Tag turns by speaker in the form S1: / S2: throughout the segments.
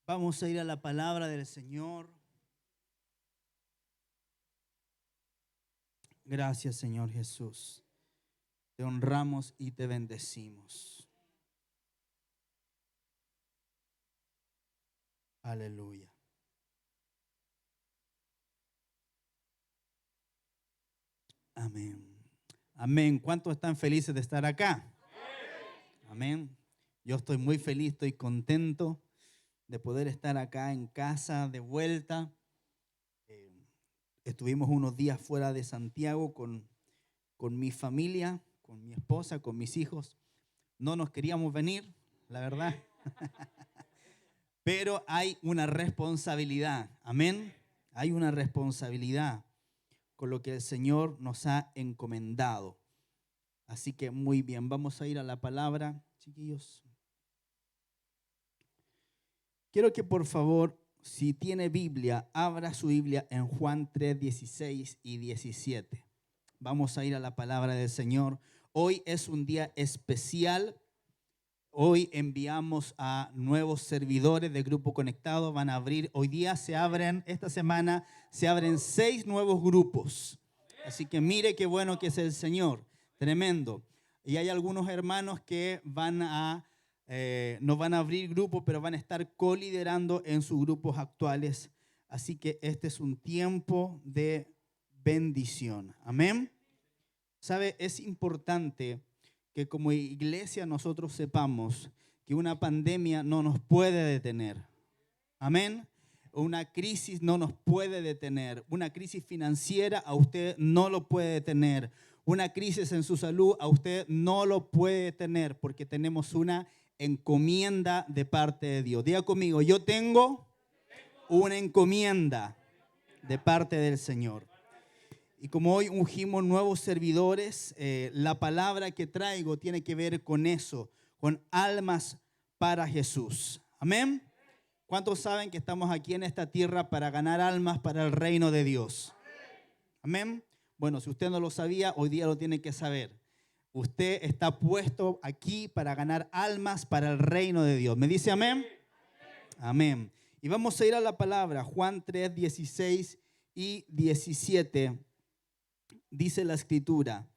S1: Vamos a ir a la palabra del Señor. Gracias, Señor Jesús. Te honramos y te bendecimos. Aleluya. Amén. Amén. ¿Cuántos están felices de estar acá? Amén. Yo estoy muy feliz, estoy contento de poder estar acá en casa de vuelta. Estuvimos unos días fuera de Santiago con mi familia, con mi esposa, con mis hijos. No nos queríamos venir, la verdad. Pero hay una responsabilidad. Amén. Hay una responsabilidad con lo que el Señor nos ha encomendado. Así que muy bien, vamos a ir a la palabra, chiquillos. Quiero que por favor, si tiene Biblia, abra su Biblia en Juan 3, 16 y 17. Vamos a ir a la palabra del Señor. Hoy es un día especial. Hoy enviamos a nuevos servidores de Grupo Conectado. Van a abrir, hoy día esta semana se abren 6 nuevos grupos. Así que mire qué bueno que es el Señor. Tremendo. Y hay algunos hermanos que no van a abrir grupos, pero van a estar coliderando en sus grupos actuales. Así que este es un tiempo de bendición. Amén. ¿Sabe? Es importante que como iglesia nosotros sepamos que una pandemia no nos puede detener. Amén. Una crisis no nos puede detener. Una crisis financiera a usted no lo puede detener. Una crisis en su salud a usted no lo puede detener porque tenemos una encomienda de parte de Dios. Diga conmigo, yo tengo una encomienda de parte del Señor. Y como hoy ungimos nuevos servidores, la palabra que traigo tiene que ver con eso, con almas para Jesús. Amén. ¿Cuántos saben que estamos aquí en esta tierra para ganar almas para el reino de Dios? Amén. Bueno, si usted no lo sabía, hoy día lo tiene que saber. Usted está puesto aquí para ganar almas para el reino de Dios. ¿Me dice amén? Amén. Y vamos a ir a la palabra, Juan 3, 16 y 17. Dice la Escritura,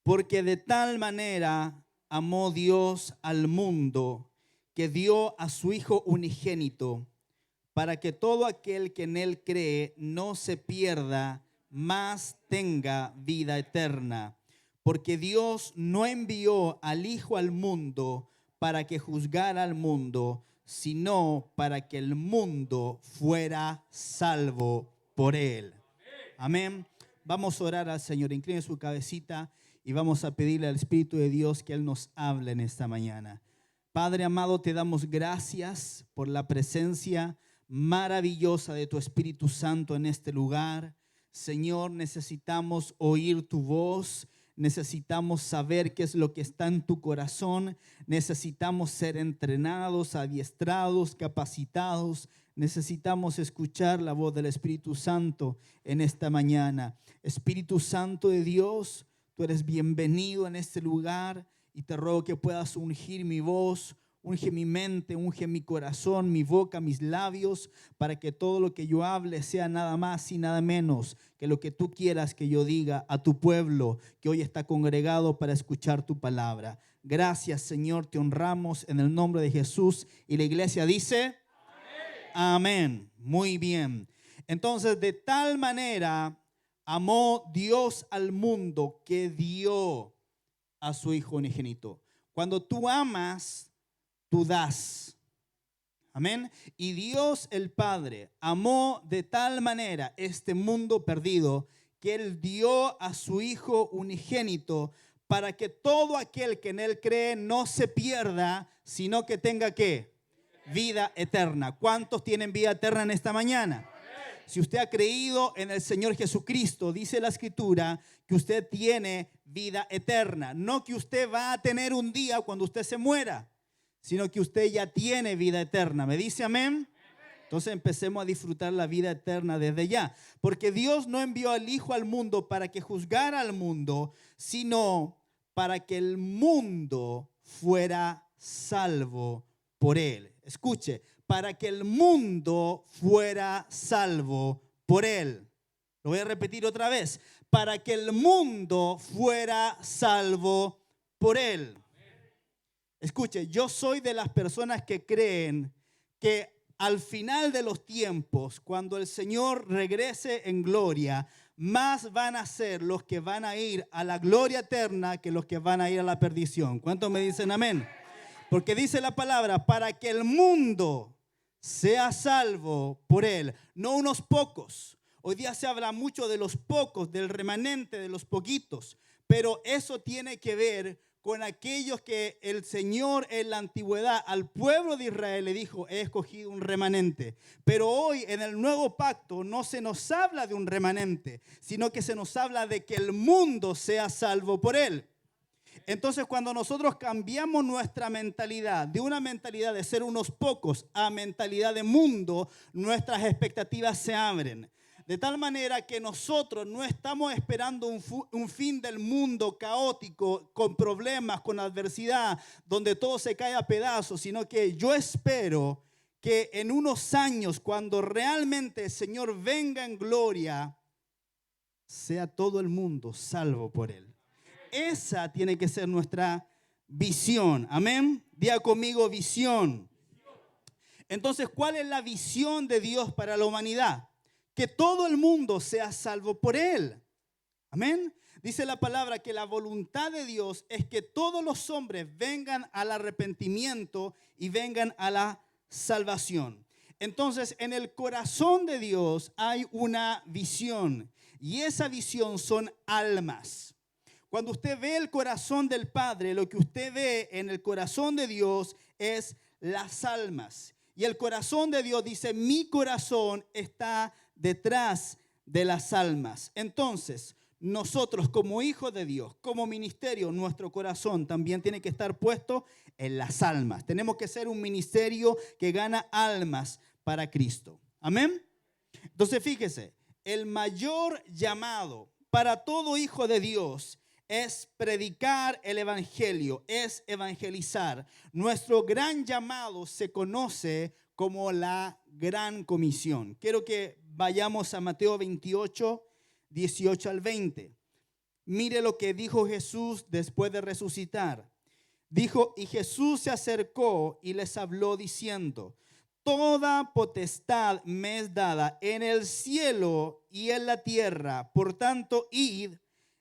S1: porque de tal manera amó Dios al mundo que dio a su Hijo unigénito, para que todo aquel que en Él cree no se pierda, mas tenga vida eterna. Porque Dios no envió al Hijo al mundo para que juzgara al mundo, sino para que el mundo fuera salvo por Él. Amén. Vamos a orar al Señor. Incline su cabecita y vamos a pedirle al Espíritu de Dios que Él nos hable en esta mañana. Padre amado, te damos gracias por la presencia maravillosa de tu Espíritu Santo en este lugar. Señor, necesitamos oír tu voz. Necesitamos saber qué es lo que está en tu corazón. Necesitamos ser entrenados, adiestrados, capacitados. Necesitamos escuchar la voz del Espíritu Santo en esta mañana. Espíritu Santo de Dios, tú eres bienvenido en este lugar y te ruego que puedas ungir mi voz, unge mi mente, unge mi corazón, mi boca, mis labios, para que todo lo que yo hable sea nada más y nada menos que lo que tú quieras que yo diga a tu pueblo que hoy está congregado para escuchar tu palabra. Gracias, Señor, te honramos en el nombre de Jesús. Y la iglesia dice... Amén. Muy bien. Entonces, de tal manera amó Dios al mundo que dio a su Hijo unigénito. Cuando tú amas, tú das. Amén. Y Dios el Padre amó de tal manera este mundo perdido que Él dio a su Hijo unigénito para que todo aquel que en Él cree no se pierda, sino que tenga ¿qué? Vida eterna. ¿Cuántos tienen vida eterna en esta mañana? Si usted ha creído en el Señor Jesucristo, dice la Escritura que usted tiene vida eterna. No que usted va a tener un día cuando usted se muera, sino que usted ya tiene vida eterna. ¿Me dice amén? Entonces empecemos a disfrutar la vida eterna desde ya. Porque Dios no envió al Hijo al mundo para que juzgara al mundo, sino para que el mundo fuera salvo por Él. Escuche, para que el mundo fuera salvo por él. Lo voy a repetir otra vez, para que el mundo fuera salvo por él. Escuche, yo soy de las personas que creen que al final de los tiempos, cuando el Señor regrese en gloria, más van a ser los que van a ir a la gloria eterna que los que van a ir a la perdición. ¿Cuántos me dicen amén? Porque dice la palabra, para que el mundo sea salvo por él, no unos pocos. Hoy día se habla mucho de los pocos, del remanente, de los poquitos, pero eso tiene que ver con aquellos que el Señor en la antigüedad al pueblo de Israel le dijo, he escogido un remanente. Pero hoy en el nuevo pacto no se nos habla de un remanente, sino que se nos habla de que el mundo sea salvo por él. Entonces, cuando nosotros cambiamos nuestra mentalidad, de una mentalidad de ser unos pocos a mentalidad de mundo, nuestras expectativas se abren. De tal manera que nosotros no estamos esperando un fin del mundo caótico, con problemas, con adversidad, donde todo se cae a pedazos, sino que yo espero que en unos años, cuando realmente el Señor venga en gloria, sea todo el mundo salvo por él. Esa tiene que ser nuestra visión. Amén. Diga conmigo visión. Entonces, ¿cuál es la visión de Dios para la humanidad? Que todo el mundo sea salvo por él. Amén. Dice la palabra que la voluntad de Dios es que todos los hombres vengan al arrepentimiento y vengan a la salvación. Entonces, en el corazón de Dios hay una visión y esa visión son almas. Cuando usted ve el corazón del Padre, lo que usted ve en el corazón de Dios es las almas. Y el corazón de Dios dice, mi corazón está detrás de las almas. Entonces, nosotros como hijos de Dios, como ministerio, nuestro corazón también tiene que estar puesto en las almas. Tenemos que ser un ministerio que gana almas para Cristo. Amén. Entonces, fíjese, el mayor llamado para todo hijo de Dios es predicar el evangelio, es evangelizar. Nuestro gran llamado se conoce como la gran comisión. Quiero que vayamos a Mateo 28, 18 al 20. Mire lo que dijo Jesús después de resucitar. Dijo, y Jesús se acercó y les habló diciendo, toda potestad me es dada en el cielo y en la tierra. Por tanto, id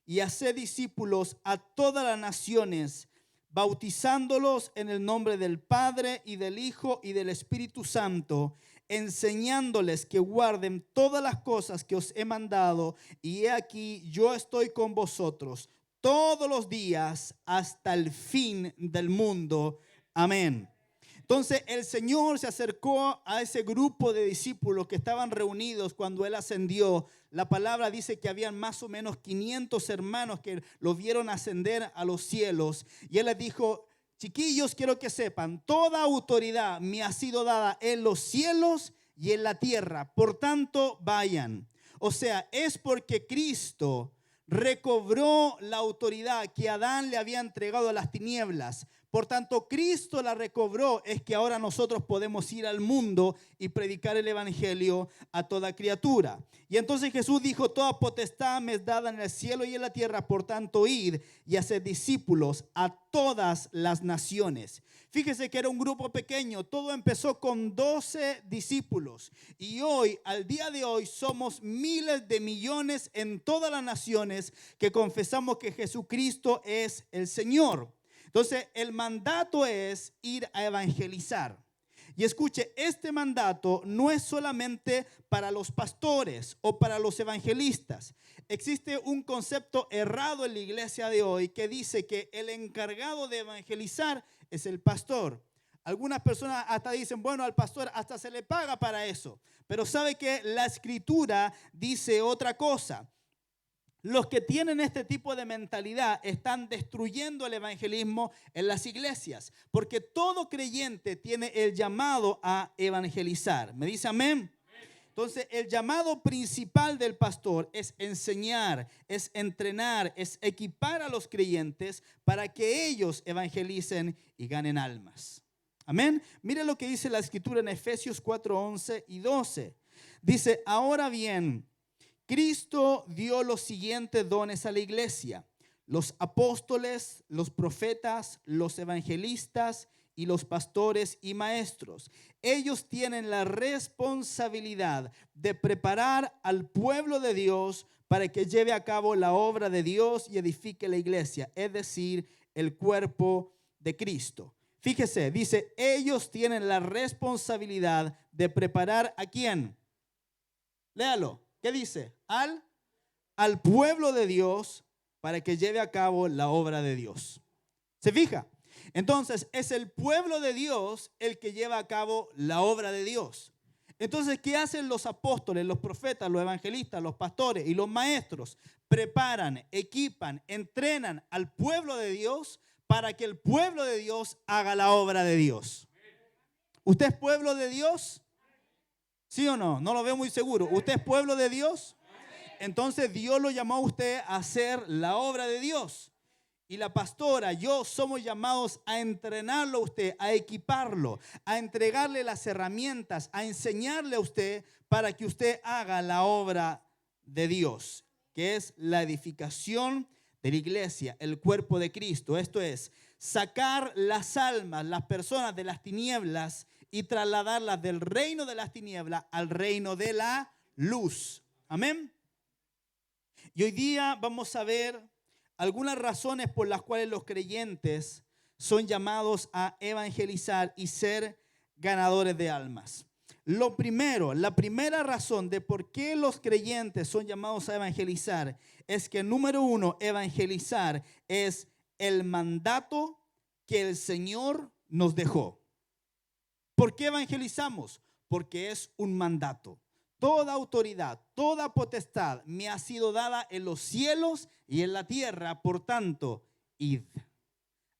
S1: y haced discípulos a todas las naciones, bautizándolos en el nombre del Padre y del Hijo y del Espíritu Santo, enseñándoles que guarden todas las cosas que os he mandado. Y he aquí, yo estoy con vosotros todos los días hasta el fin del mundo. Amén. Entonces el Señor se acercó a ese grupo de discípulos que estaban reunidos cuando Él ascendió. La palabra dice que habían más o menos 500 hermanos que lo vieron ascender a los cielos. Y Él les dijo, chiquillos, quiero que sepan, toda autoridad me ha sido dada en los cielos y en la tierra. Por tanto, vayan. O sea, es porque Cristo recobró la autoridad que Adán le había entregado a las tinieblas. Por tanto, Cristo la recobró, es que ahora nosotros podemos ir al mundo y predicar el evangelio a toda criatura. Y entonces Jesús dijo, toda potestad me es dada en el cielo y en la tierra, por tanto, id y haced discípulos a todas las naciones. Fíjese que era un grupo pequeño, todo empezó con 12 discípulos. Y hoy, al día de hoy, somos miles de millones en todas las naciones que confesamos que Jesucristo es el Señor. Entonces, el mandato es ir a evangelizar. Y escuche, este mandato no es solamente para los pastores o para los evangelistas. Existe un concepto errado en la iglesia de hoy que dice que el encargado de evangelizar es el pastor. Algunas personas hasta dicen, bueno, al pastor hasta se le paga para eso. Pero sabe que la escritura dice otra cosa. Los que tienen este tipo de mentalidad están destruyendo el evangelismo en las iglesias, porque todo creyente tiene el llamado a evangelizar. ¿Me dice amén? Entonces, el llamado principal del pastor es enseñar, es entrenar, es equipar a los creyentes para que ellos evangelicen y ganen almas. Amén. Mire lo que dice la escritura en Efesios 4:11 y 12. Dice, ahora bien, Cristo dio los siguientes dones a la iglesia: los apóstoles, los profetas, los evangelistas y los pastores y maestros. Ellos tienen la responsabilidad de preparar al pueblo de Dios para que lleve a cabo la obra de Dios y edifique la iglesia, es decir, el cuerpo de Cristo. Fíjese, dice, ellos tienen la responsabilidad de preparar ¿a quién? Léalo. ¿Qué dice? Al pueblo de Dios para que lleve a cabo la obra de Dios. ¿Se fija? Entonces, es el pueblo de Dios el que lleva a cabo la obra de Dios. Entonces, ¿qué hacen los apóstoles, los profetas, los evangelistas, los pastores y los maestros? Preparan, equipan, entrenan al pueblo de Dios para que el pueblo de Dios haga la obra de Dios. ¿Usted es pueblo de Dios? ¿Sí o no? No lo veo muy seguro. ¿Usted es pueblo de Dios? Entonces Dios lo llamó a usted a hacer la obra de Dios. Y la pastora, yo somos llamados a entrenarlo a usted, a equiparlo, a entregarle las herramientas, a enseñarle a usted para que usted haga la obra de Dios, que es la edificación de la iglesia, el cuerpo de Cristo. Esto es, sacar las almas, las personas de las tinieblas y trasladarlas del reino de las tinieblas al reino de la luz. Amén. Y hoy día vamos a ver algunas razones por las cuales los creyentes son llamados a evangelizar y ser ganadores de almas. Lo primero, la primera razón de por qué los creyentes son llamados a evangelizar es que, número uno, evangelizar es el mandato que el Señor nos dejó. ¿Por qué evangelizamos? Porque es un mandato. Toda autoridad, toda potestad me ha sido dada en los cielos y en la tierra. Por tanto, id,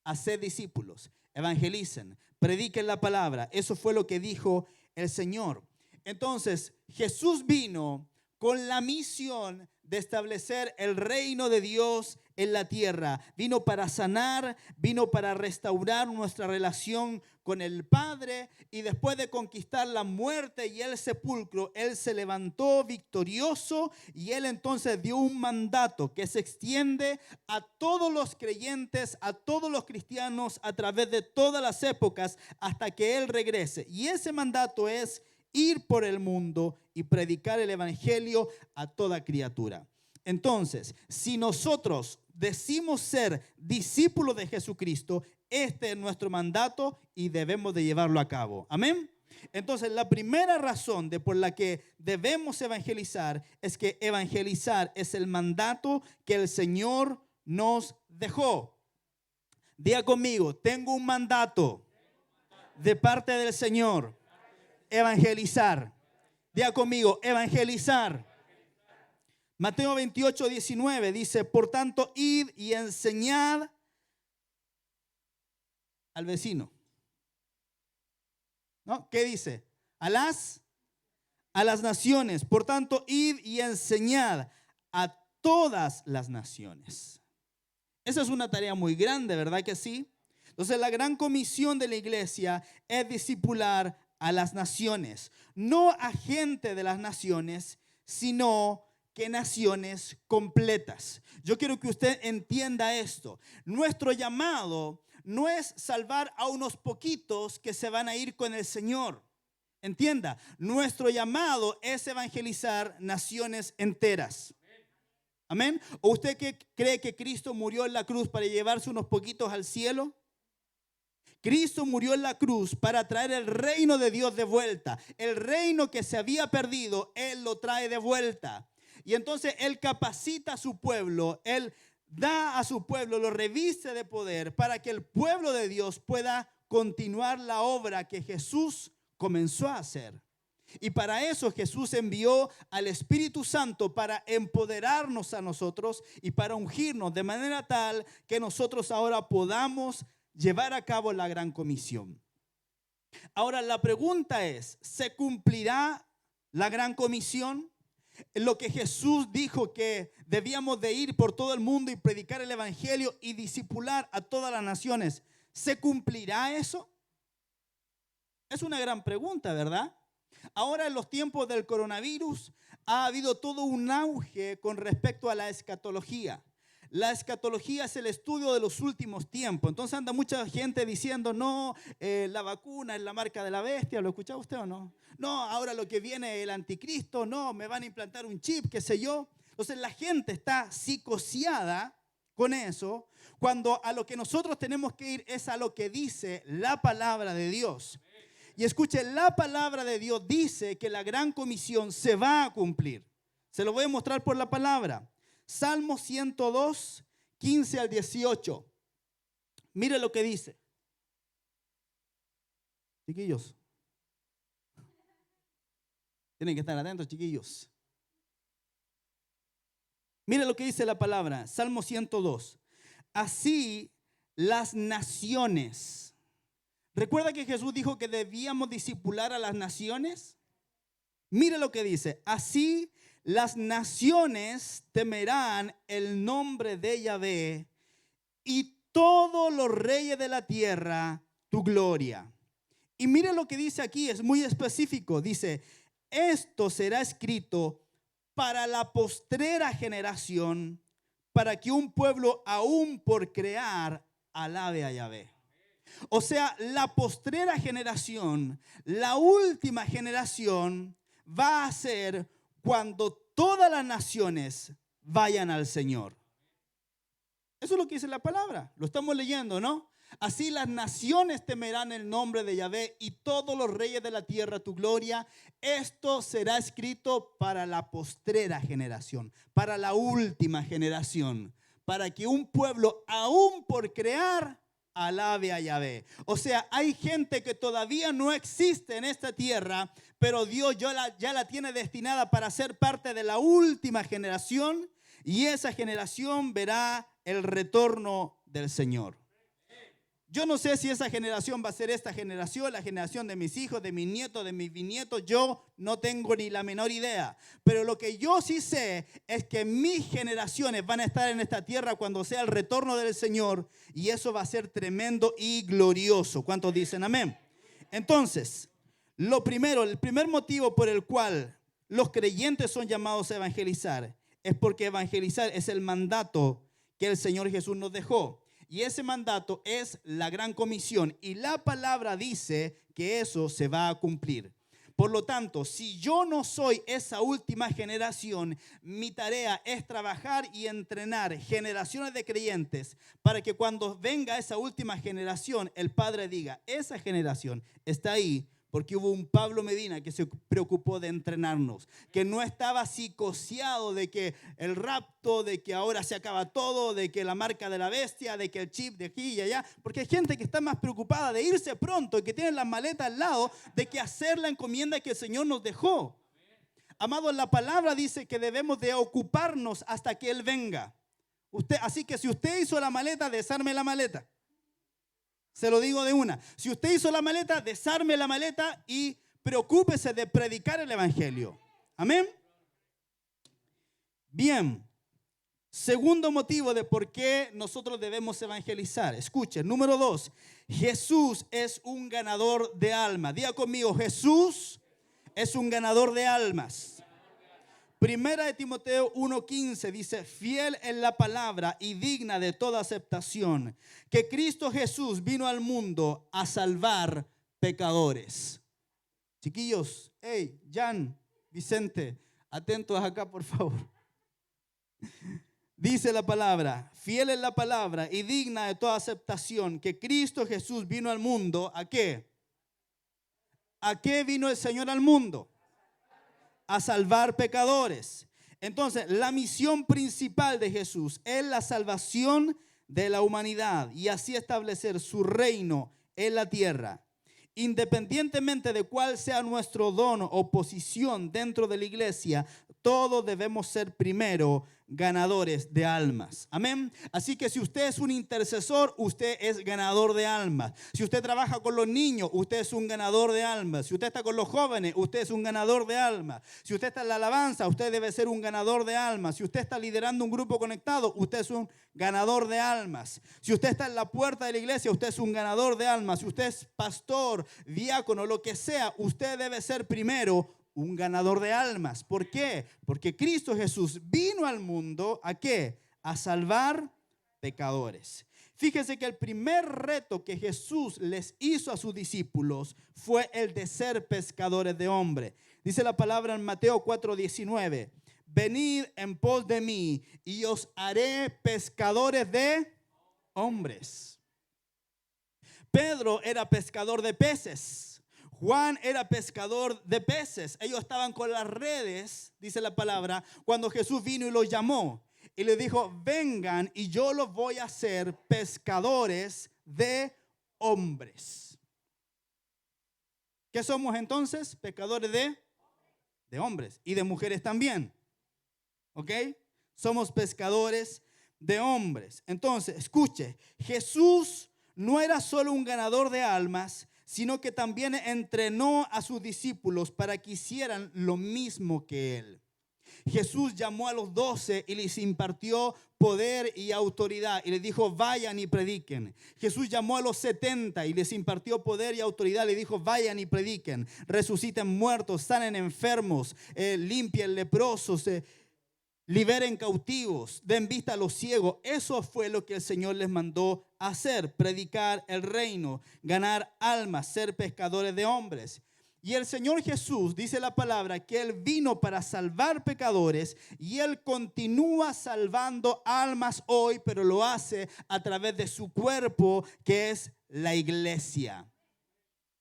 S1: haced discípulos, evangelicen, prediquen la palabra. Eso fue lo que dijo el Señor. Entonces, Jesús vino con la misión de establecer el reino de Dios en la tierra. Vino para sanar, vino para restaurar nuestra relación con el Padre, y después de conquistar la muerte y el sepulcro, Él se levantó victorioso y Él entonces dio un mandato que se extiende a todos los creyentes, a todos los cristianos a través de todas las épocas hasta que Él regrese. Y ese mandato es ir por el mundo y predicar el evangelio a toda criatura. Entonces, si nosotros decimos ser discípulos de Jesucristo, este es nuestro mandato y debemos de llevarlo a cabo. Amén. Entonces, la primera razón por la que debemos evangelizar es que evangelizar es el mandato que el Señor nos dejó. Diga conmigo, tengo un mandato de parte del Señor. Evangelizar. Diga conmigo, evangelizar. Mateo 28:19 dice, por tanto, id y enseñad al vecino. ¿No? ¿Qué dice? A las naciones. Por tanto, id y enseñad a todas las naciones. Esa es una tarea muy grande, ¿verdad que sí? Entonces, la gran comisión de la iglesia es discipular a las naciones. No a gente de las naciones, sino que naciones completas. Yo quiero que usted entienda esto. Nuestro llamado no es salvar a unos poquitos que se van a ir con el Señor. Entienda, nuestro llamado es evangelizar naciones enteras. Amén. ¿O usted cree que Cristo murió en la cruz para llevarse unos poquitos al cielo? Cristo murió en la cruz para traer el reino de Dios de vuelta. El reino que se había perdido, Él lo trae de vuelta. Y entonces Él capacita a su pueblo, Él da a su pueblo, lo reviste de poder para que el pueblo de Dios pueda continuar la obra que Jesús comenzó a hacer. Y para eso Jesús envió al Espíritu Santo para empoderarnos a nosotros y para ungirnos de manera tal que nosotros ahora podamos llevar a cabo la gran comisión. Ahora la pregunta es, ¿se cumplirá la gran comisión? Lo que Jesús dijo que debíamos de ir por todo el mundo y predicar el evangelio y discipular a todas las naciones, ¿se cumplirá eso? Es una gran pregunta, ¿verdad? Ahora en los tiempos del coronavirus ha habido todo un auge con respecto a la escatología. La escatología es el estudio de los últimos tiempos. Entonces anda mucha gente diciendo, no, la vacuna es la marca de la bestia. ¿Lo escuchaba usted o no? No, ahora lo que viene es el anticristo. No, me van a implantar un chip, qué sé yo. Entonces la gente está psicoseada con eso, cuando a lo que nosotros tenemos que ir es a lo que dice la palabra de Dios. Y escuche, la palabra de Dios dice que la gran comisión se va a cumplir. Se lo voy a mostrar por la palabra. Salmo 102, 15 al 18. Mire lo que dice. Chiquillos, tienen que estar atentos, chiquillos. Mire lo que dice la palabra, Salmo 102. Así las naciones. ¿Recuerda que Jesús dijo que debíamos discipular a las naciones? Mire lo que dice. Así las naciones temerán el nombre de Yahvé y todos los reyes de la tierra tu gloria. Y mire lo que dice aquí, es muy específico. Dice, esto será escrito para la postrera generación, para que un pueblo aún por crear alabe a Yahvé. O sea, la postrera generación, la última generación va a ser cuando todas las naciones vayan al Señor. Eso es lo que dice la palabra. Lo estamos leyendo, ¿no? Así las naciones temerán el nombre de Yahvé y todos los reyes de la tierra tu gloria. Esto será escrito para la postrera generación, para la última generación, para que un pueblo aún por crear alabe a Yahvé. O sea, hay gente que todavía no existe en esta tierra, pero Dios ya la tiene destinada para ser parte de la última generación, y esa generación verá el retorno del Señor. Yo no sé si esa generación va a ser esta generación, la generación de mis hijos, de mis nietos, de mis bisnietos. Yo no tengo ni la menor idea. Pero lo que yo sí sé es que mis generaciones van a estar en esta tierra cuando sea el retorno del Señor. Y eso va a ser tremendo y glorioso. ¿Cuántos dicen amén? Entonces, lo primero, el primer motivo por el cual los creyentes son llamados a evangelizar es porque evangelizar es el mandato que el Señor Jesús nos dejó. Y ese mandato es la gran comisión. Y la palabra dice que eso se va a cumplir. Por lo tanto, si yo no soy esa última generación, mi tarea es trabajar y entrenar generaciones de creyentes para que cuando venga esa última generación, el Padre diga, esa generación está ahí porque hubo un Pablo Medina que se preocupó de entrenarnos, que no estaba psicoseado de que el rapto, de que ahora se acaba todo, de que la marca de la bestia, de que el chip de aquí y allá, porque hay gente que está más preocupada de irse pronto y que tiene las maletas al lado de que hacer la encomienda que el Señor nos dejó. Amados, la palabra dice que debemos de ocuparnos hasta que Él venga. Así que si usted hizo la maleta, desarme la maleta. Se lo digo de una. Si usted hizo la maleta, desarme la maleta y preocúpese de predicar el evangelio. Amén. Bien. Segundo motivo de por qué nosotros debemos evangelizar. Escuchen. Número 2. Jesús es un ganador de almas. Diga conmigo, Jesús es un ganador de almas. Primera de Timoteo 1:15 dice, fiel en la palabra y digna de toda aceptación, que Cristo Jesús vino al mundo a salvar pecadores. Chiquillos, hey, Jan, Vicente, atentos acá por favor. Dice la palabra, fiel en la palabra y digna de toda aceptación, que Cristo Jesús vino al mundo, ¿a qué? ¿A qué vino el Señor al mundo? A salvar pecadores. Entonces, la misión principal de Jesús es la salvación de la humanidad y así establecer su reino en la tierra. Independientemente de cuál sea nuestro don o posición dentro de la iglesia, todos debemos ser primero ganadores de almas. Amén. Así que si usted es un intercesor, usted es ganador de almas. Si usted trabaja con los niños, usted es un ganador de almas. Si usted está con los jóvenes, usted es un ganador de almas. Si usted está en la alabanza, usted debe ser un ganador de almas. Si usted está liderando un grupo conectado, usted es un ganador de almas. Si usted está en la puerta de la iglesia, usted es un ganador de almas. Si usted es pastor, diácono, lo que sea, usted debe ser primero un ganador de almas. ¿Por qué? Porque Cristo Jesús vino al mundo, ¿a qué? A salvar pecadores. Fíjese que el primer reto que Jesús les hizo a sus discípulos fue el de ser pescadores de hombres. Dice la palabra en Mateo 4:19. Venid en pos de mí y os haré pescadores de hombres. Pedro era pescador de peces. Juan era pescador de peces. Ellos estaban con las redes, dice la palabra, cuando Jesús vino y los llamó. Y les dijo, vengan y yo los voy a hacer pescadores de hombres. ¿Qué somos entonces? Pescadores de hombres y de mujeres también. ¿Ok? Somos pescadores de hombres. Entonces, escuche, Jesús no era solo un ganador de almas, sino que también entrenó a sus discípulos para que hicieran lo mismo que él. Jesús llamó a los 12 y les impartió poder y autoridad y les dijo, vayan y prediquen. Jesús llamó a los 70 y les impartió poder y autoridad, les dijo, vayan y prediquen, resuciten muertos, sanen enfermos, limpien leprosos, liberen cautivos, den vista a los ciegos. Eso fue lo que el Señor les mandó hacer, predicar el reino, ganar almas, ser pescadores de hombres. Y el Señor Jesús, dice la palabra, que Él vino para salvar pecadores y Él continúa salvando almas hoy, pero lo hace a través de su cuerpo, que es la iglesia.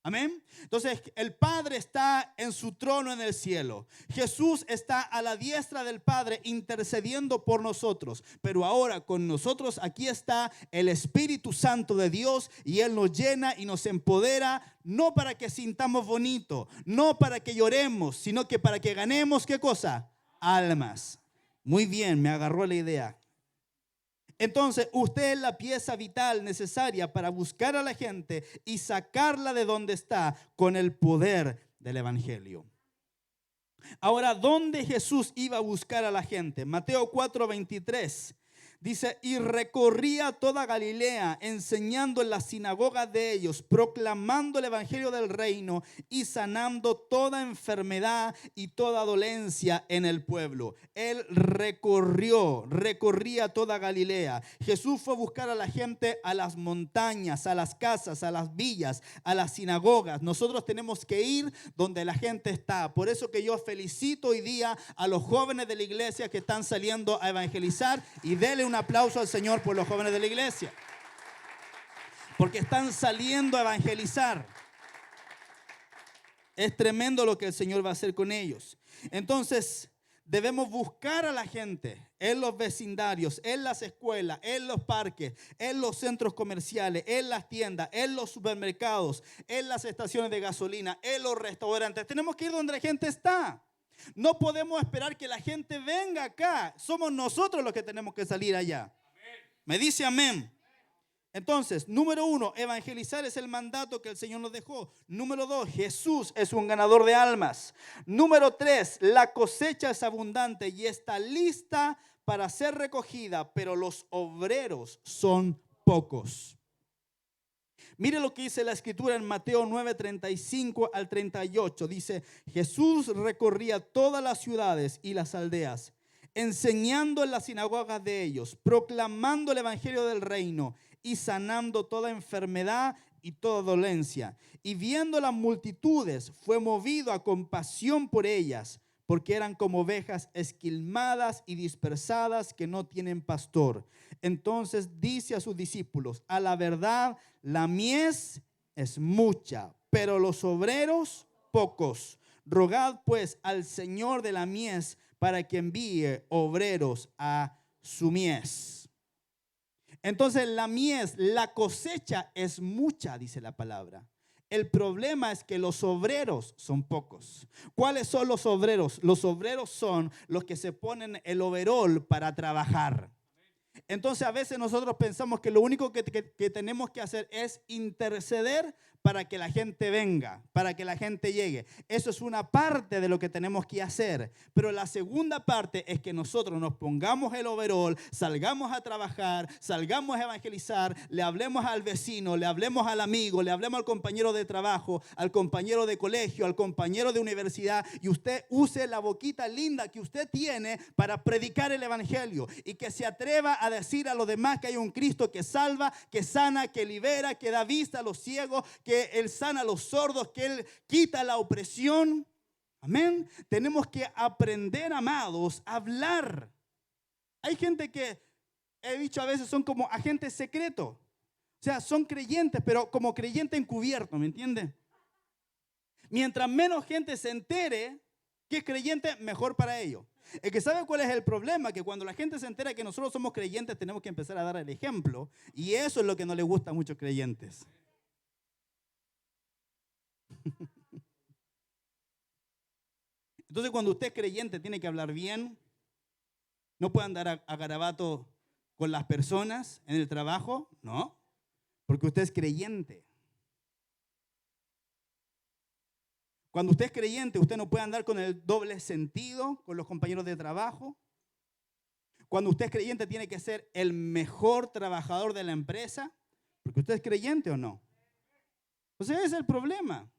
S1: Amén. Entonces el Padre está en su trono en el cielo. Jesús está a la diestra del Padre intercediendo por nosotros. Pero ahora con nosotros aquí está el Espíritu Santo de Dios y Él nos llena y nos empodera, no para que sintamos bonito, no para que lloremos, sino que para que ganemos, ¿qué cosa? Almas. Muy bien, me agarró la idea. Entonces, usted es la pieza vital necesaria para buscar a la gente y sacarla de donde está con el poder del evangelio. Ahora, ¿dónde Jesús iba a buscar a la gente? Mateo 4:23 dice, y recorría toda Galilea, enseñando en las sinagogas de ellos, proclamando el evangelio del reino y sanando toda enfermedad y toda dolencia en el pueblo. Él recorría toda Galilea. Jesús fue a buscar a la gente a las montañas, a las casas, a las villas, a las sinagogas. Nosotros tenemos que ir donde la gente está. Por eso que yo felicito hoy día a los jóvenes de la iglesia que están saliendo a evangelizar, y denle un aplauso al Señor por los jóvenes de la iglesia, porque están saliendo a evangelizar. Es tremendo lo que el Señor va a hacer con ellos. Entonces debemos buscar a la gente en los vecindarios, en las escuelas, en los parques, en los centros comerciales, en las tiendas, en los supermercados, en las estaciones de gasolina, en los restaurantes. Tenemos que ir donde la gente está. No podemos esperar que la gente venga acá. Somos nosotros los que tenemos que salir allá. Amén. Me dice amén. Entonces, número 1, evangelizar es el mandato que el Señor nos dejó. Número 2, Jesús es un ganador de almas. Número 3, la cosecha es abundante y está lista para ser recogida, pero los obreros son pocos. Mire lo que dice la escritura en Mateo 9:35 al 38. Dice, Jesús recorría todas las ciudades y las aldeas, enseñando en las sinagogas de ellos, proclamando el evangelio del reino y sanando toda enfermedad y toda dolencia. Y viendo las multitudes, fue movido a compasión por ellas, porque eran como ovejas esquilmadas y dispersadas que no tienen pastor. Entonces dice a sus discípulos, a la verdad, la mies es mucha, pero los obreros pocos. Rogad pues al Señor de la mies para que envíe obreros a su mies. Entonces la mies, la cosecha es mucha, dice la palabra. El problema es que los obreros son pocos. ¿Cuáles son los obreros? Los obreros son los que se ponen el overol para trabajar. Entonces a veces nosotros pensamos que lo único que tenemos que hacer es interceder para que la gente venga, para que la gente llegue. Eso es una parte de lo que tenemos que hacer. Pero la segunda parte es que nosotros nos pongamos el overol, salgamos a trabajar, salgamos a evangelizar, le hablemos al vecino, le hablemos al amigo, le hablemos al compañero de trabajo, al compañero de colegio, al compañero de universidad, y usted use la boquita linda que usted tiene para predicar el evangelio y que se atreva a decir a los demás que hay un Cristo que salva, que sana, que libera, que da vista a los ciegos, que Él sana a los sordos, que Él quita la opresión. Amén. Tenemos que aprender, amados, a hablar. Hay gente que, he dicho a veces, son como agentes secretos. O sea, son creyentes, pero como creyente encubierto, ¿me entiende? Mientras menos gente se entere que es creyente, mejor para ellos. El que sabe cuál es el problema, que cuando la gente se entera que nosotros somos creyentes, tenemos que empezar a dar el ejemplo. Y eso es lo que no le gusta a muchos creyentes. Entonces, cuando usted es creyente, tiene que hablar bien. No puede andar a garabato con las personas en el trabajo, no, porque usted es creyente. Cuando usted es creyente, usted no puede andar con el doble sentido con los compañeros de trabajo. Cuando usted es creyente, tiene que ser el mejor trabajador de la empresa, porque usted es creyente o no. Entonces, ese es el problema.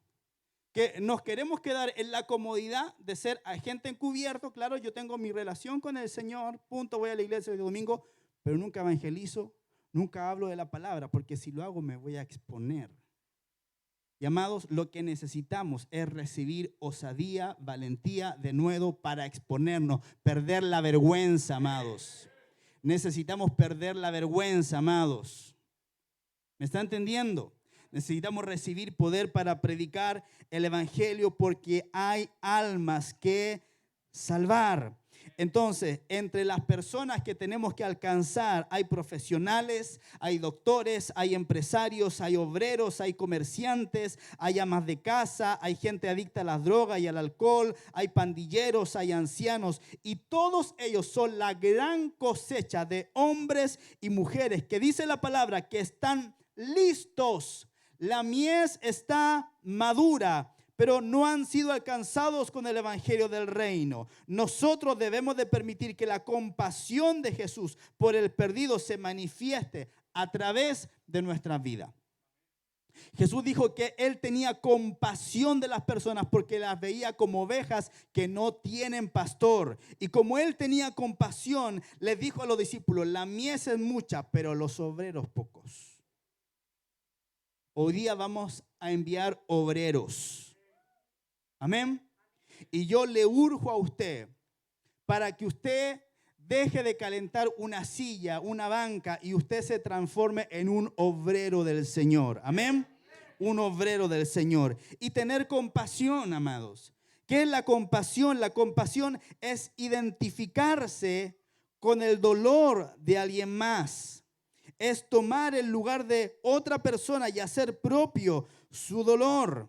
S1: Que nos queremos quedar en la comodidad de ser agente encubierto. Claro, yo tengo mi relación con el Señor, punto, voy a la iglesia el domingo, pero nunca evangelizo, nunca hablo de la palabra, porque si lo hago me voy a exponer. Y amados, lo que necesitamos es recibir osadía, valentía de nuevo para exponernos, perder la vergüenza, amados. Necesitamos perder la vergüenza, amados. ¿Me está entendiendo? Necesitamos recibir poder para predicar el evangelio porque hay almas que salvar. Entonces, entre las personas que tenemos que alcanzar, hay profesionales, hay doctores, hay empresarios, hay obreros, hay comerciantes, hay amas de casa, hay gente adicta a las drogas y al alcohol, hay pandilleros, hay ancianos, y todos ellos son la gran cosecha de hombres y mujeres que dice la palabra que están listos. La mies está madura, pero no han sido alcanzados con el evangelio del reino. Nosotros debemos de permitir que la compasión de Jesús por el perdido se manifieste a través de nuestra vida. Jesús dijo que Él tenía compasión de las personas porque las veía como ovejas que no tienen pastor. Y como Él tenía compasión, les dijo a los discípulos, la mies es mucha, pero los obreros pocos. Hoy día vamos a enviar obreros. Amén. Y yo le urjo a usted para que usted deje de calentar una silla, una banca, y usted se transforme en un obrero del Señor. Amén. Un obrero del Señor. Y tener compasión, amados. ¿Qué es la compasión? La compasión es identificarse con el dolor de alguien más. Es tomar el lugar de otra persona y hacer propio su dolor.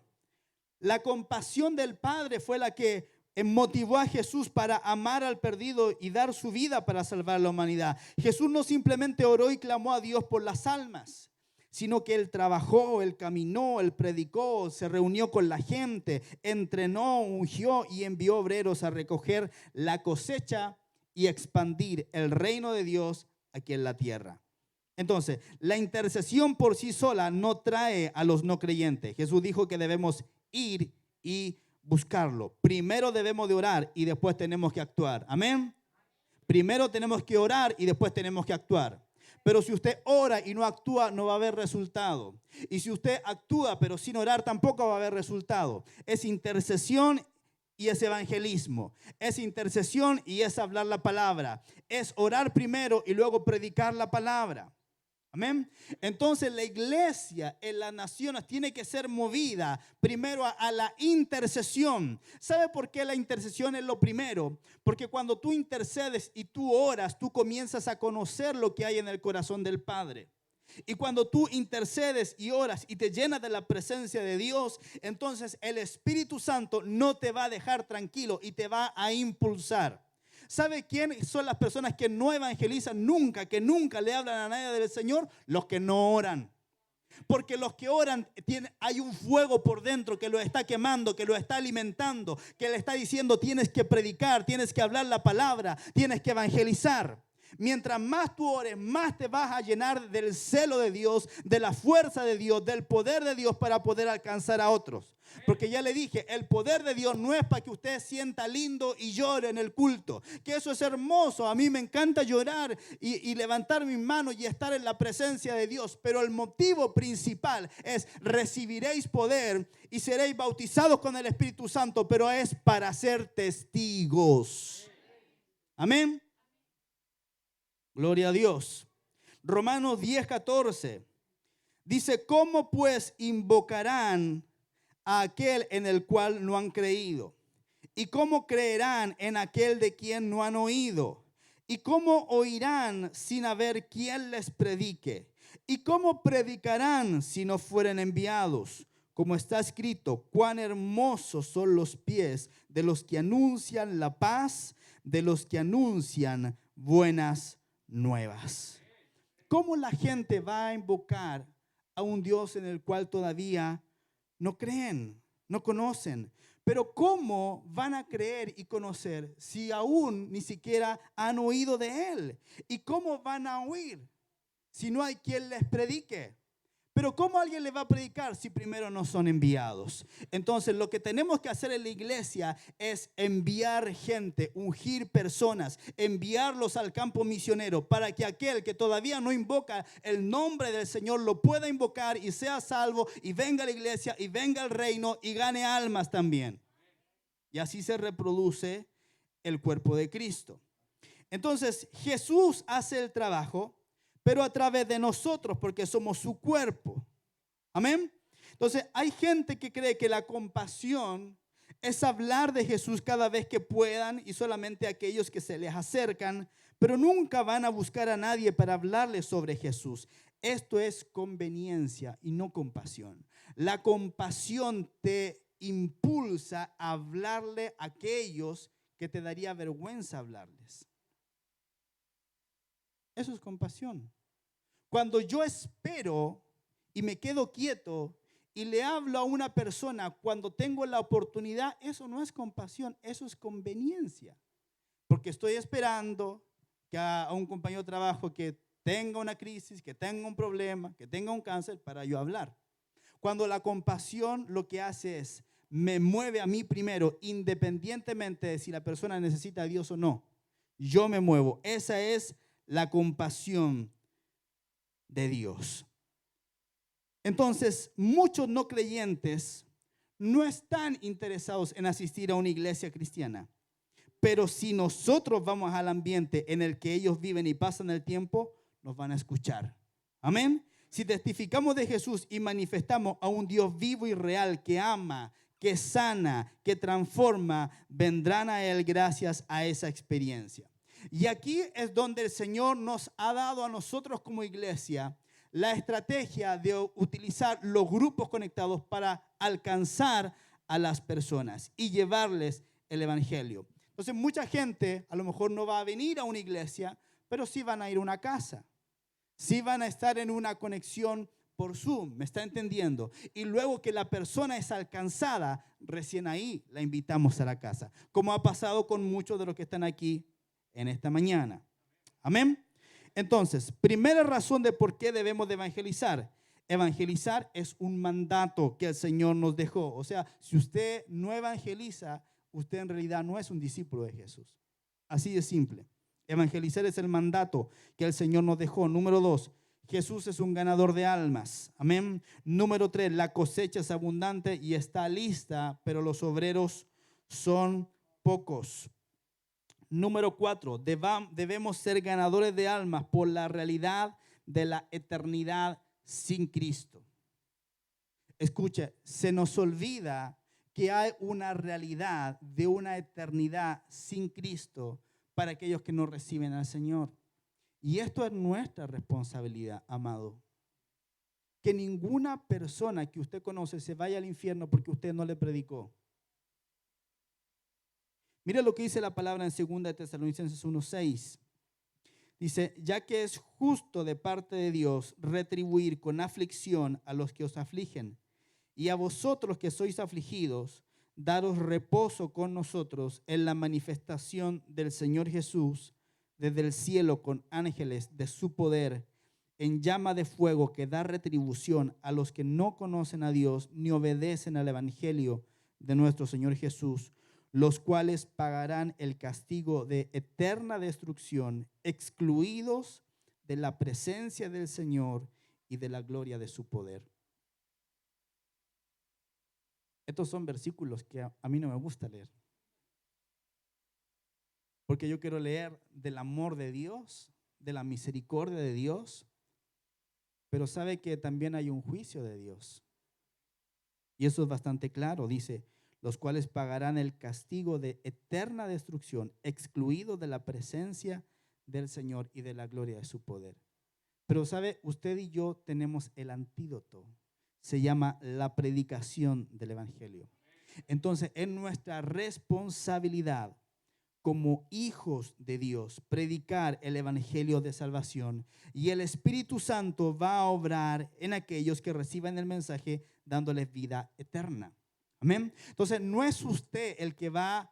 S1: La compasión del Padre fue la que motivó a Jesús para amar al perdido y dar su vida para salvar a la humanidad. Jesús no simplemente oró y clamó a Dios por las almas, sino que Él trabajó, Él caminó, Él predicó, se reunió con la gente, entrenó, ungió y envió obreros a recoger la cosecha y expandir el reino de Dios aquí en la tierra. Entonces, la intercesión por sí sola no trae a los no creyentes. Jesús dijo que debemos ir y buscarlo. Primero debemos de orar y después tenemos que actuar. Amén. Primero tenemos que orar y después tenemos que actuar. Pero si usted ora y no actúa, no va a haber resultado. Y si usted actúa pero sin orar, tampoco va a haber resultado. Es intercesión y es evangelismo. Es intercesión y es hablar la palabra. Es orar primero y luego predicar la palabra. Amén. Entonces la iglesia en las naciones tiene que ser movida primero a la intercesión. ¿Sabe por qué la intercesión es lo primero? Porque cuando tú intercedes y tú oras, tú comienzas a conocer lo que hay en el corazón del Padre. Y cuando tú intercedes y oras y te llenas de la presencia de Dios, entonces el Espíritu Santo no te va a dejar tranquilo y te va a impulsar. ¿Sabe quién son las personas que no evangelizan nunca, que nunca le hablan a nadie del Señor? Los que no oran. Porque los que oran, hay un fuego por dentro que lo está quemando, que lo está alimentando, que le está diciendo tienes que predicar, tienes que hablar la palabra, tienes que evangelizar. Mientras más tú ores, más te vas a llenar del celo de Dios, de la fuerza de Dios, del poder de Dios para poder alcanzar a otros. Porque ya le dije, el poder de Dios no es para que usted sienta lindo y llore en el culto. Que eso es hermoso. A mí me encanta llorar y levantar mis manos y estar en la presencia de Dios. Pero el motivo principal es recibiréis poder y seréis bautizados con el Espíritu Santo. Pero es para ser testigos. Amén. Gloria a Dios. Romanos 10:14 dice, ¿cómo pues invocarán a aquel en el cual no han creído? ¿Y cómo creerán en aquel de quien no han oído? ¿Y cómo oirán sin haber quien les predique? ¿Y cómo predicarán si no fueren enviados? Como está escrito, cuán hermosos son los pies de los que anuncian la paz, de los que anuncian buenas nuevas. ¿Cómo la gente va a invocar a un Dios en el cual todavía no creen, no conocen? Pero ¿cómo van a creer y conocer si aún ni siquiera han oído de Él? ¿Y cómo van a oír si no hay quien les predique? Pero ¿cómo alguien le va a predicar si primero no son enviados? Entonces lo que tenemos que hacer en la iglesia es enviar gente, ungir personas, enviarlos al campo misionero para que aquel que todavía no invoca el nombre del Señor lo pueda invocar y sea salvo y venga a la iglesia y venga al reino y gane almas también. Y así se reproduce el cuerpo de Cristo. Entonces Jesús hace el trabajo, pero a través de nosotros, porque somos su cuerpo. Amén. Entonces hay gente que cree que la compasión es hablar de Jesús cada vez que puedan y solamente a aquellos que se les acercan, pero nunca van a buscar a nadie para hablarles sobre Jesús. Esto es conveniencia y no compasión. La compasión te impulsa a hablarle a aquellos que te daría vergüenza hablarles. Eso es compasión. Cuando yo espero y me quedo quieto y le hablo a una persona cuando tengo la oportunidad, eso no es compasión, eso es conveniencia. Porque estoy esperando que a un compañero de trabajo que tenga una crisis, que tenga un problema, que tenga un cáncer para yo hablar. Cuando la compasión lo que hace es, me mueve a mí primero, independientemente de si la persona necesita a Dios o no. Yo me muevo. Esa es la compasión de Dios. Entonces, muchos no creyentes no están interesados en asistir a una iglesia cristiana. Pero si nosotros vamos al ambiente en el que ellos viven y pasan el tiempo, nos van a escuchar. Amén. Si testificamos de Jesús y manifestamos a un Dios vivo y real que ama, que sana, que transforma, vendrán a Él gracias a esa experiencia. Y aquí es donde el Señor nos ha dado a nosotros como iglesia la estrategia de utilizar los grupos conectados para alcanzar a las personas y llevarles el evangelio. Entonces mucha gente a lo mejor no va a venir a una iglesia, pero sí van a ir a una casa. Sí van a estar en una conexión por Zoom, ¿me está entendiendo? Y luego que la persona es alcanzada, recién ahí la invitamos a la casa, como ha pasado con muchos de los que están aquí en esta mañana. Amén. Entonces, primera razón de por qué debemos de evangelizar. Evangelizar es un mandato que el Señor nos dejó. O sea, si usted no evangeliza, usted en realidad no es un discípulo de Jesús. Así de simple. Evangelizar es el mandato que el Señor nos dejó. Número 2, Jesús es un ganador de almas. Amén. Número 3, la cosecha es abundante y está lista, pero los obreros son pocos. Número 4, debemos ser ganadores de almas por la realidad de la eternidad sin Cristo. Escuche, se nos olvida que hay una realidad de una eternidad sin Cristo para aquellos que no reciben al Señor. Y esto es nuestra responsabilidad, amado. que ninguna persona que usted conoce se vaya al infierno porque usted no le predicó. Mire lo que dice la palabra en 2 Tesalonicenses 1:6. Dice, ya que es justo de parte de Dios retribuir con aflicción a los que os afligen, y a vosotros que sois afligidos, daros reposo con nosotros en la manifestación del Señor Jesús desde el cielo con ángeles de su poder, en llama de fuego que da retribución a los que no conocen a Dios ni obedecen al evangelio de nuestro Señor Jesús, los cuales pagarán el castigo de eterna destrucción, excluidos de la presencia del Señor y de la gloria de su poder. Estos son versículos que a mí no me gusta leer, porque yo quiero leer del amor de Dios, de la misericordia de Dios, pero sabe que también hay un juicio de Dios. Y eso es bastante claro, dice, los cuales pagarán el castigo de eterna destrucción, excluidos de la presencia del Señor y de la gloria de su poder. Pero sabe, usted y yo tenemos el antídoto. Se llama la predicación del evangelio. Entonces, es nuestra responsabilidad como hijos de Dios predicar el evangelio de salvación, y el Espíritu Santo va a obrar en aquellos que reciban el mensaje dándoles vida eterna. Amén. Entonces, no es usted el que va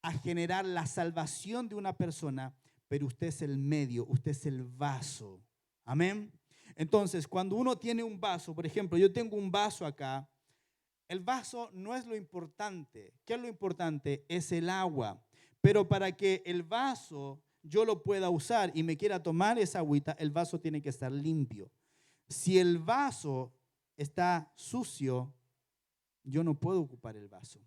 S1: a generar la salvación de una persona, pero usted es el medio, usted es el vaso. Amén. Entonces, cuando uno tiene un vaso, por ejemplo, yo tengo un vaso acá, el vaso no es lo importante. ¿Qué es lo importante? Es el agua. Pero para que el vaso yo lo pueda usar y me quiera tomar esa agüita, el vaso tiene que estar limpio. Si el vaso está sucio, yo no puedo ocupar el vaso.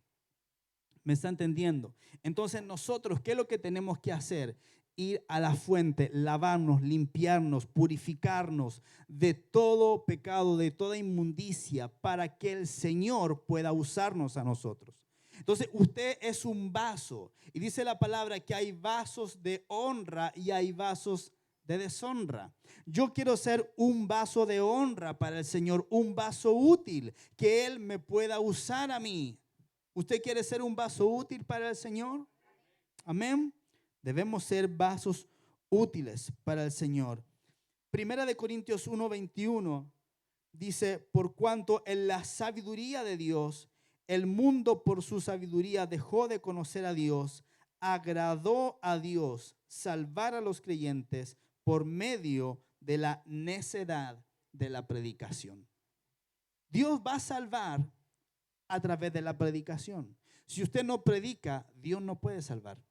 S1: ¿Me está entendiendo? Entonces nosotros, ¿qué es lo que tenemos que hacer? Ir a la fuente, lavarnos, limpiarnos, purificarnos de todo pecado, de toda inmundicia, para que el Señor pueda usarnos a nosotros. Entonces usted es un vaso, y dice la palabra que hay vasos de honra y hay vasos de deshonra. Yo quiero ser un vaso de honra para el Señor, un vaso útil, que Él me pueda usar a mí. ¿Usted quiere ser un vaso útil para el Señor? Amén. Debemos ser vasos útiles para el Señor. Primera de Corintios 1:21 dice, por cuanto en la sabiduría de Dios, el mundo por su sabiduría dejó de conocer a Dios, agradó a Dios salvar a los creyentes por medio de la necedad de la predicación. Dios va a salvar a través de la predicación. Si usted no predica, Dios no puede salvar.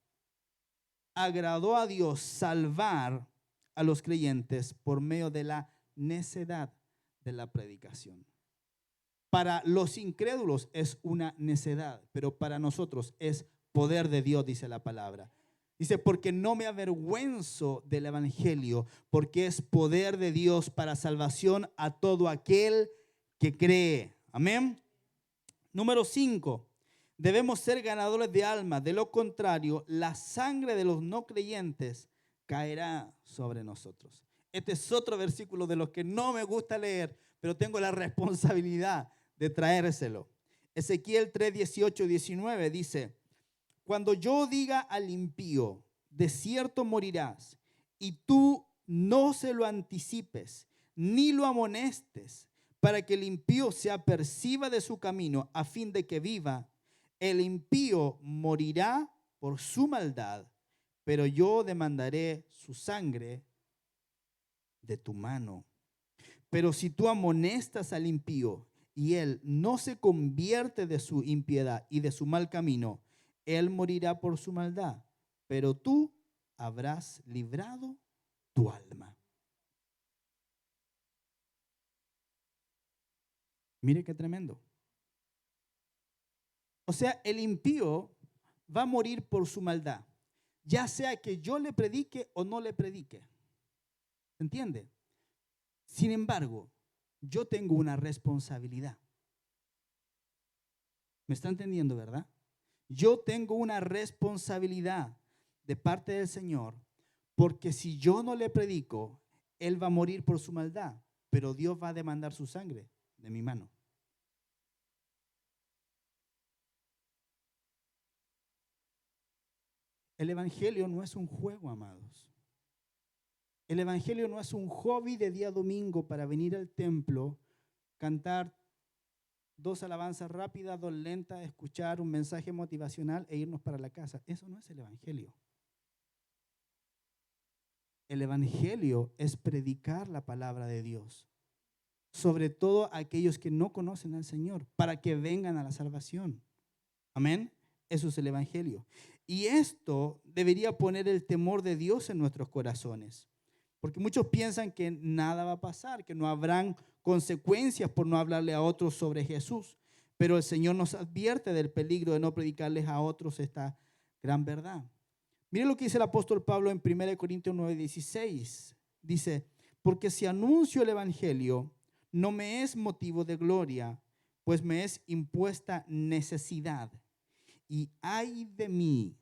S1: Agradó a Dios salvar a los creyentes por medio de la necedad de la predicación. Para los incrédulos es una necedad, pero para nosotros es poder de Dios, dice la palabra. Dice, porque no me avergüenzo del evangelio, porque es poder de Dios para salvación a todo aquel que cree. Amén. Número 5, debemos ser ganadores de almas. De lo contrario, la sangre de los no creyentes caerá sobre nosotros. Este es otro versículo de los que no me gusta leer, pero tengo la responsabilidad de traérselo. Ezequiel 3, 18 y 19 dice, cuando yo diga al impío, de cierto morirás, y tú no se lo anticipes, ni lo amonestes, para que el impío se aperciba de su camino, a fin de que viva, el impío morirá por su maldad, pero yo demandaré su sangre de tu mano. Pero si tú amonestas al impío y él no se convierte de su impiedad y de su mal camino, él morirá por su maldad, pero tú habrás librado tu alma. Mire qué tremendo. O sea, el impío va a morir por su maldad, ya sea que yo le predique o no le predique. ¿Entiende? Sin embargo, yo tengo una responsabilidad. ¿Me está entendiendo, verdad? Yo tengo una responsabilidad de parte del Señor, porque si yo no le predico, él va a morir por su maldad. pero Dios va a demandar su sangre de mi mano. El evangelio no es un juego, amados. El evangelio no es un hobby de día domingo para venir al templo, cantar 2 alabanzas rápidas, 2 lentas, escuchar un mensaje motivacional e irnos para la casa. Eso no es el evangelio. El evangelio es predicar la palabra de Dios, sobre todo a aquellos que no conocen al Señor, para que vengan a la salvación. Amén. Eso es el evangelio. Y esto debería poner el temor de Dios en nuestros corazones. Porque muchos piensan que nada va a pasar, que no habrán consecuencias por no hablarle a otros sobre Jesús. Pero el Señor nos advierte del peligro de no predicarles a otros esta gran verdad. Mire lo que dice el apóstol Pablo en 1 Corintios 9:16. Dice, porque si anuncio el evangelio, no me es motivo de gloria, pues me es impuesta necesidad. Y ay de mí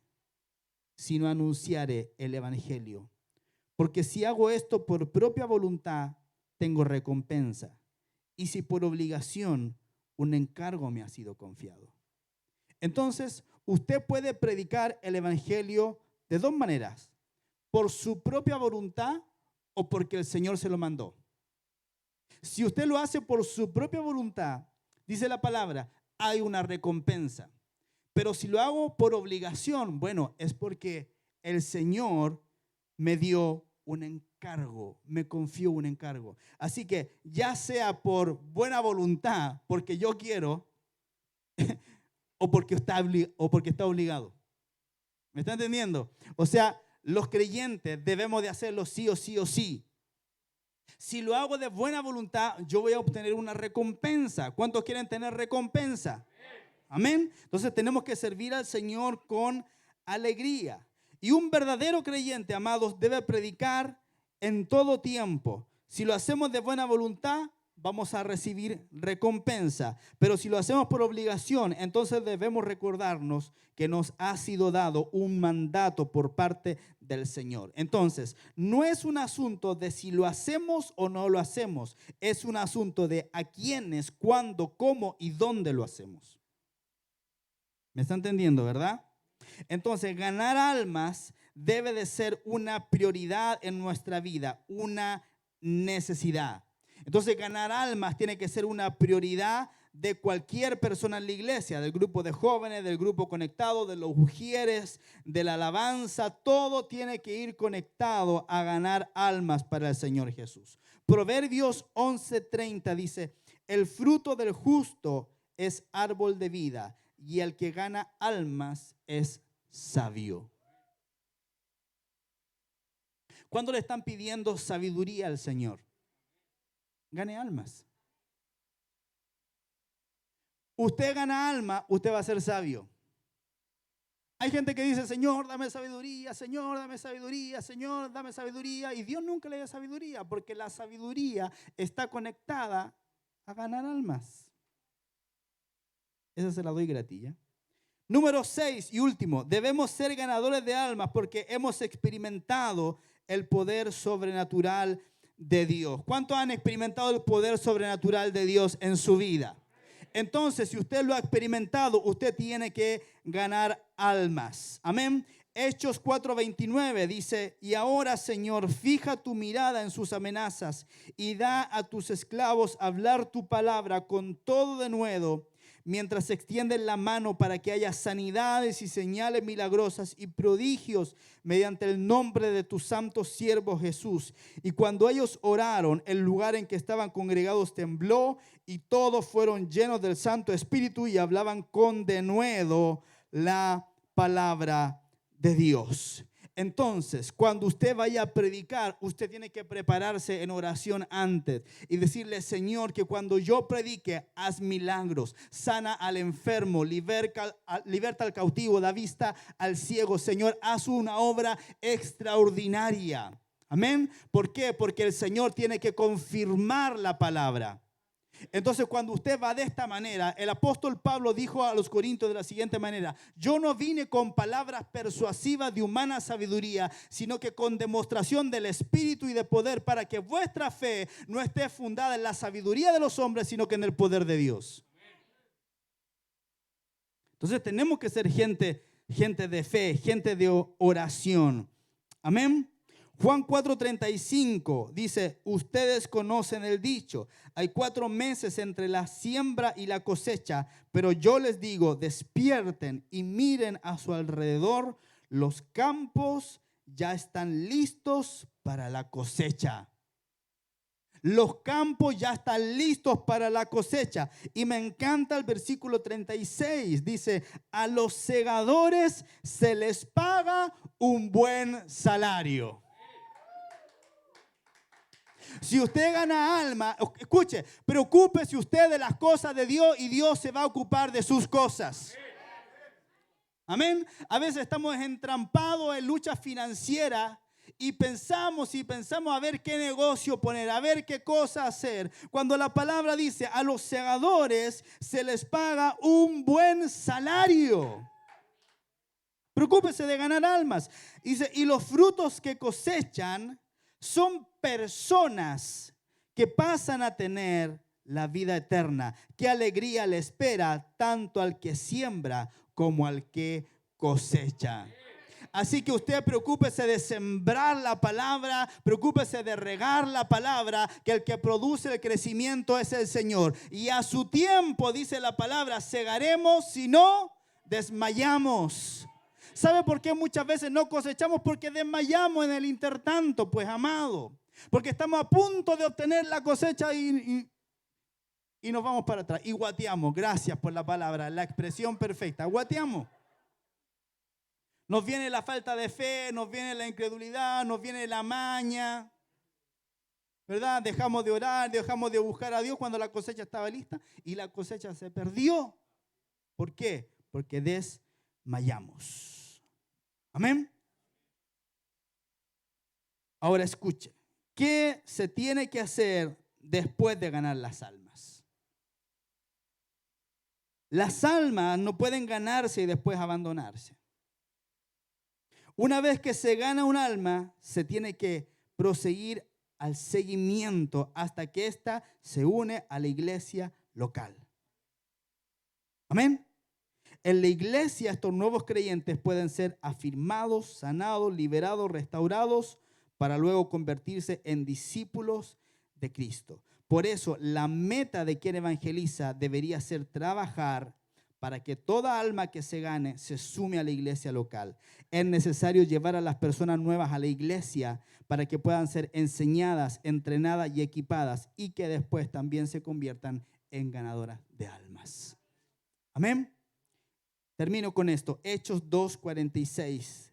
S1: si no anunciare el evangelio. Porque si hago esto por propia voluntad, tengo recompensa. Y si por obligación, un encargo me ha sido confiado. Entonces, usted puede predicar el evangelio de 2 maneras. Por su propia voluntad o porque el Señor se lo mandó. Si usted lo hace por su propia voluntad, dice la palabra, hay una recompensa. Pero si lo hago por obligación, bueno, es porque el Señor me dio un encargo, me confió un encargo. Así que ya sea por buena voluntad, porque yo quiero, o porque está obligado. ¿Me está entendiendo? O sea, los creyentes debemos de hacerlo sí o sí o sí. Si lo hago de buena voluntad, yo voy a obtener una recompensa. ¿Cuántos quieren tener recompensa? Amén. Entonces tenemos que servir al Señor con alegría. Y un verdadero creyente, amados, debe predicar en todo tiempo. Si lo hacemos de buena voluntad, vamos a recibir recompensa. Pero si lo hacemos por obligación, entonces debemos recordarnos que nos ha sido dado un mandato por parte del Señor. Entonces, no es un asunto de si lo hacemos o no lo hacemos. Es un asunto de a quiénes, cuándo, cómo y dónde lo hacemos. ¿Me está entendiendo, verdad? Entonces, ganar almas debe de ser una prioridad en nuestra vida, una necesidad. Entonces, ganar almas tiene que ser una prioridad de cualquier persona en la iglesia, del grupo de jóvenes, del grupo conectado, de los ujieres, de la alabanza. Todo tiene que ir conectado a ganar almas para el Señor Jesús. Proverbios 11:30 dice, el fruto del justo es árbol de vida y el que gana almas es sabio. ¿Cuándo le están pidiendo sabiduría al Señor? Gane almas. Usted gana alma, usted va a ser sabio. Hay gente que dice, Señor, dame sabiduría, Señor, dame sabiduría, Señor, dame sabiduría. Y Dios nunca le da sabiduría, porque la sabiduría está conectada a ganar almas. Esa se la doy gratis. Número 6 y último, debemos ser ganadores de almas porque hemos experimentado el poder sobrenatural de Dios. ¿Cuántos han experimentado el poder sobrenatural de Dios en su vida? Entonces, si usted lo ha experimentado, usted tiene que ganar almas. Amén. Hechos 4:29 dice, y ahora, Señor, fija tu mirada en sus amenazas y da a tus esclavos hablar tu palabra con todo denuedo, mientras extienden la mano para que haya sanidades y señales milagrosas y prodigios mediante el nombre de tu santo siervo Jesús. Y cuando ellos oraron, el lugar en que estaban congregados tembló y todos fueron llenos del Santo Espíritu y hablaban con denuedo la palabra de Dios. Entonces, cuando usted vaya a predicar, usted tiene que prepararse en oración antes y decirle, Señor, que cuando yo predique, haz milagros, sana al enfermo, liberta al cautivo, da vista al ciego. Señor, haz una obra extraordinaria. Amén. ¿Por qué? Porque el Señor tiene que confirmar la palabra. Entonces, cuando usted va de esta manera, el apóstol Pablo dijo a los corintios de la siguiente manera: yo no vine con palabras persuasivas de humana sabiduría, sino que con demostración del Espíritu y de poder, para que vuestra fe no esté fundada en la sabiduría de los hombres, sino que en el poder de Dios. Entonces tenemos que ser gente de fe, gente de oración. Amén. Juan 4:35 dice: ustedes conocen el dicho, hay 4 meses entre la siembra y la cosecha, pero yo les digo, despierten y miren a su alrededor, los campos ya están listos para la cosecha. Los campos ya están listos para la cosecha. Y me encanta el versículo 36. Dice: a los segadores se les paga un buen salario. Si usted gana alma, escuche, preocúpese usted de las cosas de Dios y Dios se va a ocupar de sus cosas. Amén. A veces estamos entrampados en lucha financiera y pensamos a ver qué negocio poner, a ver qué cosa hacer. Cuando la palabra dice: a los segadores se les paga un buen salario. Preocúpese de ganar almas. Dice: y los frutos que cosechan son personas que pasan a tener la vida eterna. Qué alegría le espera tanto al que siembra como al que cosecha. Así que usted preocúpese de sembrar la palabra, preocúpese de regar la palabra, que el que produce el crecimiento es el Señor. Y a su tiempo, dice la palabra, segaremos si no desmayamos. ¿Sabe por qué muchas veces no cosechamos? Porque desmayamos en el intertanto, pues, amado. Porque estamos a punto de obtener la cosecha y nos vamos para atrás. Y guateamos. Gracias por la palabra, la expresión perfecta. Guateamos. Nos viene la falta de fe, nos viene la incredulidad, nos viene la maña. ¿Verdad? Dejamos de orar, dejamos de buscar a Dios cuando la cosecha estaba lista y la cosecha se perdió. ¿Por qué? Porque desmayamos. Amén. Ahora escuche, ¿qué se tiene que hacer después de ganar las almas? Las almas no pueden ganarse y después abandonarse. Una vez que se gana un alma, se tiene que proseguir al seguimiento hasta que ésta se une a la iglesia local. Amén. En la iglesia estos nuevos creyentes pueden ser afirmados, sanados, liberados, restaurados, para luego convertirse en discípulos de Cristo. Por eso la meta de quien evangeliza debería ser trabajar para que toda alma que se gane se sume a la iglesia local. Es necesario llevar a las personas nuevas a la iglesia para que puedan ser enseñadas, entrenadas y equipadas y que después también se conviertan en ganadoras de almas. Amén. Termino con esto. Hechos 2:46.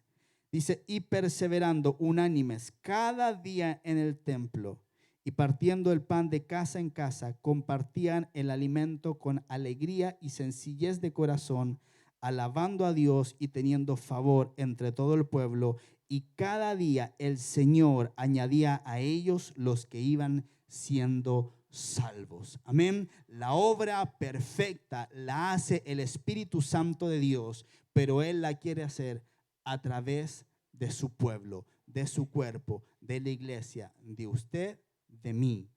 S1: Dice: y perseverando unánimes cada día en el templo y partiendo el pan de casa en casa, compartían el alimento con alegría y sencillez de corazón, alabando a Dios y teniendo favor entre todo el pueblo. Y cada día el Señor añadía a ellos los que iban siendo salvos. Amén. La obra perfecta la hace el Espíritu Santo de Dios, pero Él la quiere hacer a través de su pueblo, de su cuerpo, de la iglesia, de usted, de mí.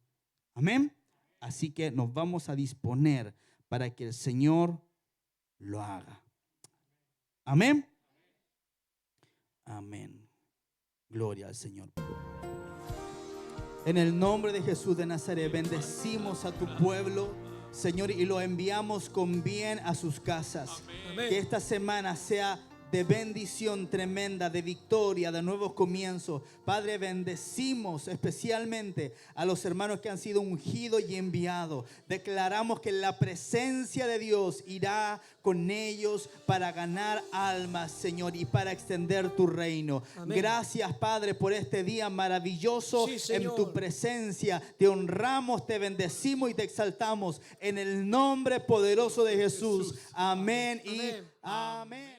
S1: Amén. Así que nos vamos a disponer para que el Señor lo haga. Amén. Amén. Gloria al Señor. En el nombre de Jesús de Nazaret, bendecimos a tu pueblo, Señor, y lo enviamos con bien a sus casas. Amén. Que esta semana sea de bendición tremenda, de victoria, de nuevos comienzos. Padre, bendecimos especialmente a los hermanos que han sido ungidos y enviados. Declaramos que la presencia de Dios irá con ellos para ganar almas, Señor, y para extender tu reino. Amén. Gracias, Padre, por este día maravilloso, sí, en tu presencia. Te honramos, te bendecimos y te exaltamos en el nombre poderoso de Jesús. Amén y amén.